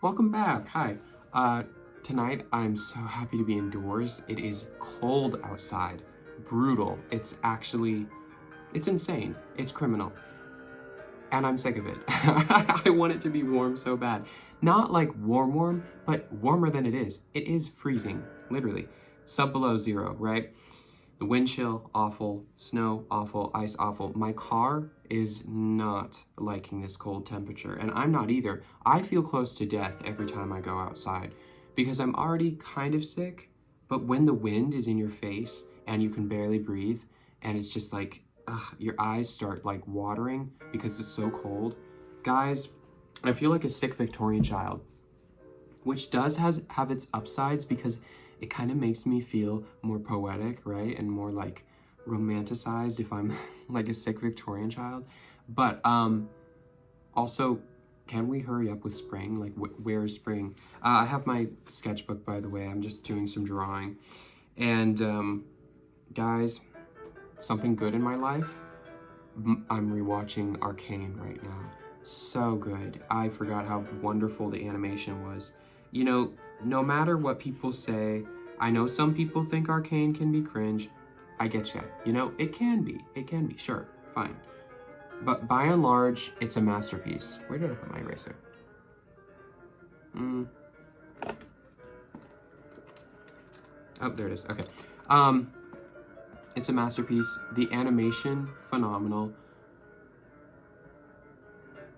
Welcome back. Hi. Tonight I'm so happy to be indoors. It is cold outside. Brutal. It's insane. It's criminal. And I'm sick of it. I want it to be warm so bad. Not like warm, but warmer than it is. It is freezing, literally. Sub below zero, right? The wind chill, awful. Snow, awful. Ice, awful. My car is not liking this cold temperature, and I'm not either. I feel close to death every time I go outside because I'm already kind of sick, but when the wind is in your face and you can barely breathe, and it's just like, your eyes start like watering because it's so cold. Guys, I feel like a sick Victorian child, which does have its upsides because it kind of makes me feel more poetic, right? And more like romanticized if I'm like a sick Victorian child. But also, can we hurry up with spring? Like, where is spring? I have my sketchbook, by the way. I'm just doing some drawing. And guys, something good in my life, I'm rewatching Arcane right now. So good. I forgot how wonderful the animation was. You know, no matter what people say, I know some people think Arcane can be cringe. I get you. You know, it can be. It can be. Sure. Fine. But by and large, it's a masterpiece. Where did I put my eraser? Oh, there it is. Okay. It's a masterpiece. The animation, phenomenal.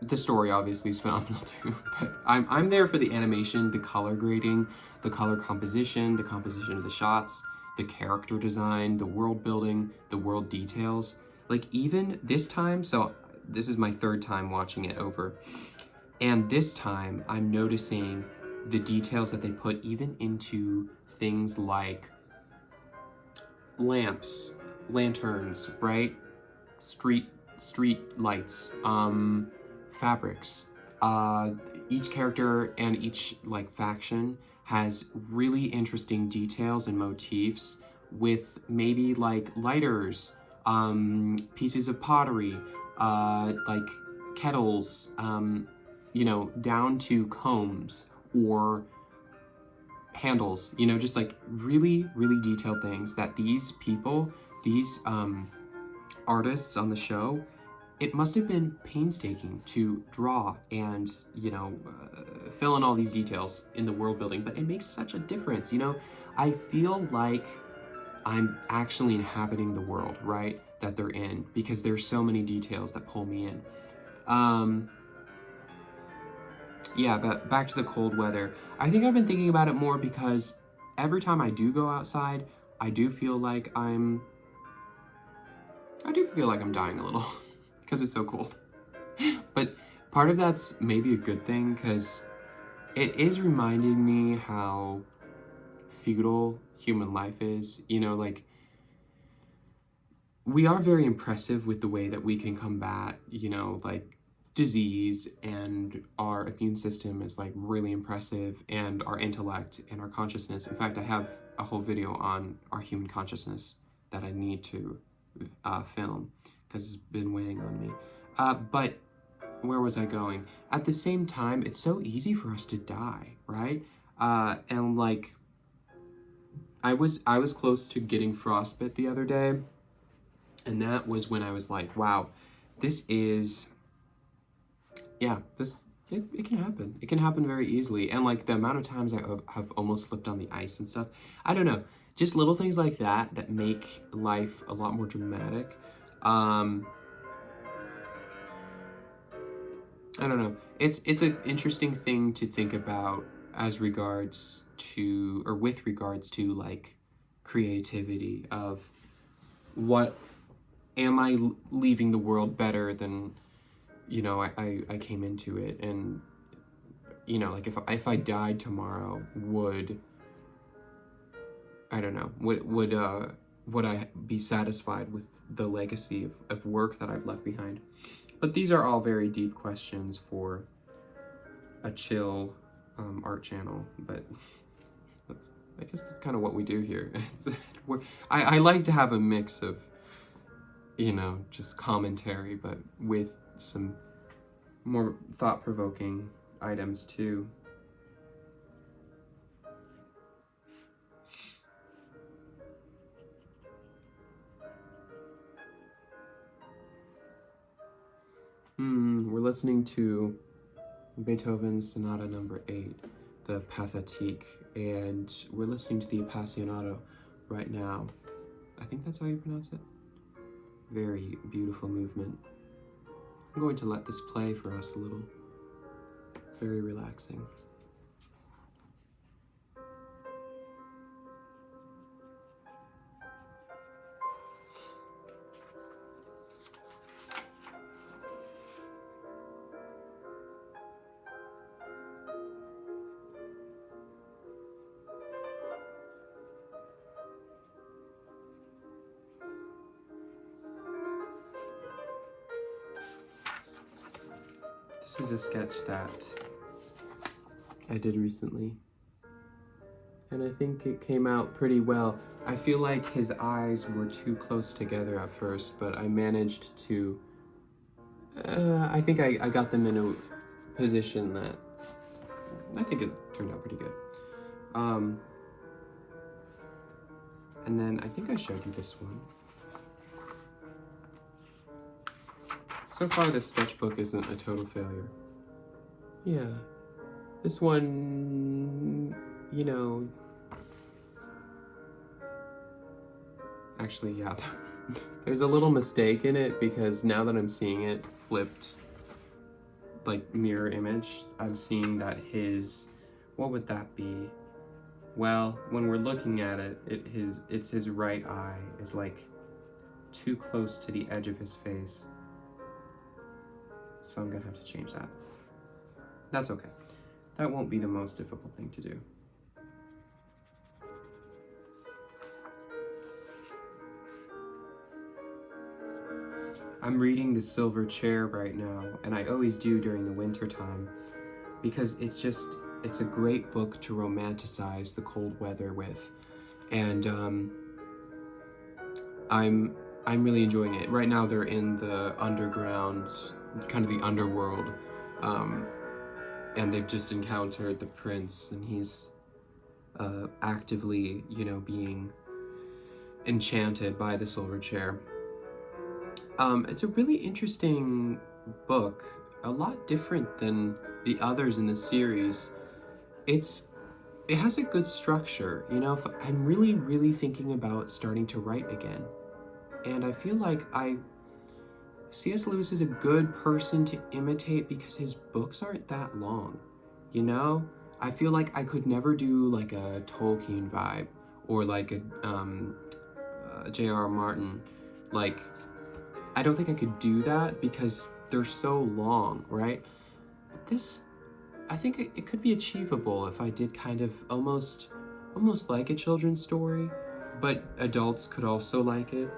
The story obviously is phenomenal too, but I'm there for the animation, the color grading, the color composition, the composition of the shots, the character design, the world building, the world details. Like even this time, so this is my third time watching it over, and this time I'm noticing the details that they put even into things like lamps, lanterns, right? Street lights, fabrics. Each character and each like faction has really interesting details and motifs with maybe like lighters, pieces of pottery, like kettles, you know, down to combs or handles, you know, just like really, really detailed things that these people, these artists on the show, it must have been painstaking to draw and, you know, fill in all these details in the world building, but it makes such a difference, you know? I feel like I'm actually inhabiting the world, right, that they're in, because there's so many details that pull me in. Yeah, but back to the cold weather. I think I've been thinking about it more because every time I do go outside, I do feel like I'm dying a little because it's so cold. But part of that's maybe a good thing because it is reminding me how futile human life is. You know, like we are very impressive with the way that we can combat, you know, like disease, and our immune system is like really impressive, and our intellect and our consciousness. In fact, I have a whole video on our human consciousness that I need to film because it's been weighing on me. But where was I going? At the same time, it's so easy for us to die, right? And like, I was close to getting frostbite the other day, and that was when I was like, wow, this is, yeah, it can happen. It can happen very easily. And like the amount of times I have almost slipped on the ice and stuff, I don't know, just little things like that that make life a lot more dramatic. I don't know. It's an interesting thing to think about as regards to, or with regards to like creativity of what am I leaving the world better than, you know, I came into it. And you know, like if I died tomorrow, would, I don't know, would I be satisfied with the legacy of work that I've left behind? But these are all very deep questions for a chill art channel, but I guess that's kind of what we do here. I like to have a mix of, you know, just commentary, but with some more thought-provoking items too. listening to Beethoven's Sonata Number 8, the Pathétique, and we're listening to the Appassionato right now. I think that's how you pronounce it. Very beautiful movement. I'm going to let this play for us a little. Very relaxing. This is a sketch that I did recently, and I think it came out pretty well. I feel like his eyes were too close together at first, but I managed to, I think I got them in a position that I think it turned out pretty good. And then I think I showed you this one. So far, this sketchbook isn't a total failure. Yeah. This one, you know... Actually, yeah. There's a little mistake in it because now that I'm seeing it flipped, like mirror image, I'm seeing that his... What would that be? Well, when we're looking at it, it's his right eye is like too close to the edge of his face. So I'm gonna have to change that. That's okay. That won't be the most difficult thing to do. I'm reading The Silver Chair right now, and I always do during the winter time, because it's a great book to romanticize the cold weather with. And I'm really enjoying it. Right now they're in the underground, kind of the underworld, and they've just encountered the prince, and he's actively, you know, being enchanted by the silver chair. It's a really interesting book, a lot different than the others in the series. It has a good structure, you know. I'm really thinking about starting to write again, and I feel like C.S. Lewis is a good person to imitate because his books aren't that long, you know? I feel like I could never do like a Tolkien vibe or like a J.R.R. Martin. Like, I don't think I could do that because they're so long, right? But this, I think it could be achievable if I did kind of almost like a children's story, but adults could also like it.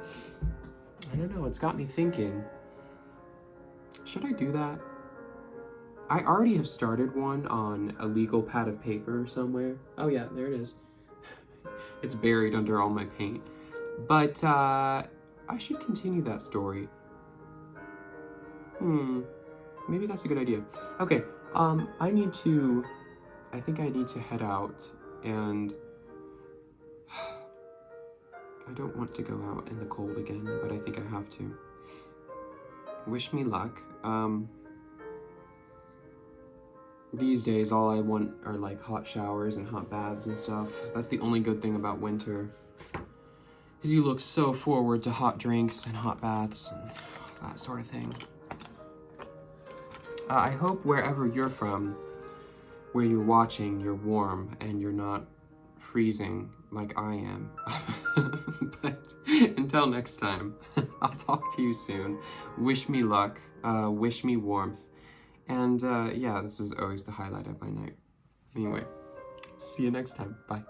I don't know, it's got me thinking. Should I do that? I already have started one on a legal pad of paper somewhere. Oh yeah, there it is. It's buried under all my paint. But I should continue that story. Maybe that's a good idea. Okay, I think I need to head out, and I don't want to go out in the cold again, but I think I have to. Wish me luck. These days, all I want are like hot showers and hot baths and stuff. That's the only good thing about winter, because you look so forward to hot drinks and hot baths and that sort of thing. I hope wherever you're from, where you're watching, you're warm and you're not freezing like I am. But until next time, I'll talk to you soon. Wish me luck, wish me warmth, and yeah, this is always the highlight of my night. Anyway, see you next time. Bye.